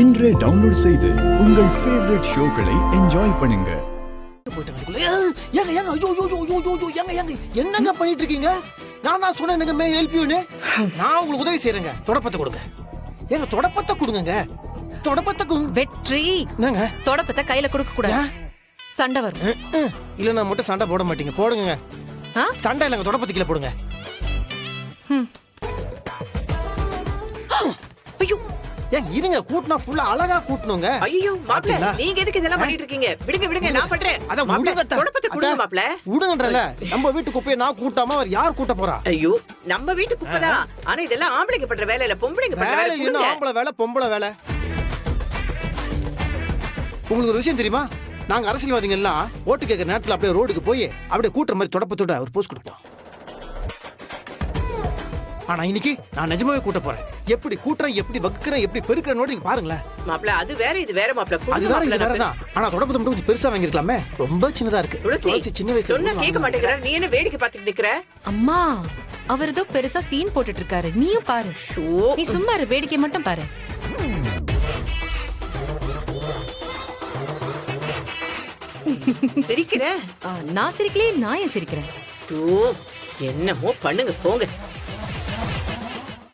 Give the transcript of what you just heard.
இன்றே டவுன்லோட் செய்து உங்கள் ஃபேவரட் ஷோக்களை என்ஜாய் பண்ணுங்க. என்னங்க பண்ணிட்டு இருக்கீங்க? நான் சொன்னேன் மே ஹெல்ப் யூன்னு. நான் உங்களுக்கு உதவி செய்யறேங்க. தொடப்பத்தை கொடுங்க. ஏங்க தொடப்பத்தை கொடுங்க. தொடப்பத்தை வெற்றி. என்னங்க தொடப்பத்தை கையில கொடுக்க கூடாது. சண்டை வரும். இல்ல நான் மட்டும் சண்டை போட மாட்டீங்க. போடுங்க. சண்டை இல்லங்க, தொடப்பத்தை கீழே போடுங்க. ஐயோ ஏன் இருங்க, கூட்டினா ஃபுல்லா அழகா கூட்டணுங்க. ஐயோ மாப்ள, நீங்க எதுக்கு இதெல்லாம் பண்ணிட்டு இருக்கீங்க? விடுங்க நான் பண்றேன். அத தொடப்பத்தை கொடுங்க மாப்ள. விடுங்கன்றல. நம்ம வீட்டு குப்பையை நான் கூட்டாம அவர் யார் கூட்ட போறா? ஐயோ நம்ம வீட்டு குப்பை தான். ஆனா இதெல்லாம் ஆம்பளைங்க பண்ற வேலை இல்ல, பொம்பளைங்க பண்ற வேலை. என்ன ஆம்பளை வேலை பொம்பளை வேலை? உங்களுக்கு ஒரு விஷயம் தெரியுமா? நாங்க அரசியல்வாதிகள் எல்லாம் ஓட்டு கேட்கிற நேரத்துல அப்படியே ரோடுக்கு போய் அப்படியே கூட்டுற மாதிரி தொடப்பத்தோட ஒரு போஸ்ட் கொடுப்போம். ஆனா இன்னைக்கு நான் நிஜமாவே கூட்ட போறேன். எப்படி கூட்டுறேன், எப்படி வகுக்கிறேன், எப்படி பெருக்கிறேன்னு நீங்க பாருங்களேன். மாப்ள அது வேற இது வேற மாப்ள. அது வேற இது வேற தான். ஆனா தொடப்பத்தை மட்டும் கொஞ்சம் பெருசா வாங்கிருக்கலாமே. ரொம்ப சின்னதா இருக்கு. துளசி சின்ன வயசுல சொன்னா கேட்க மாட்டேங்கற. நீ என்ன வேடிக்கை பார்த்துட்டு நிக்கற? அம்மா, அவர் ஏதோ பெருசா சீன் போட்டுட்டு இருக்காரு. நீயும் பாரு. நீ சும்மா இரு, வேடிக்கை மட்டும் பாரு. சிரிக்கிற? நான் சிரிக்கலையே, நான் ஏன் சிரிக்கிறேன்? என்னமோ பண்ணுங்க போங்க.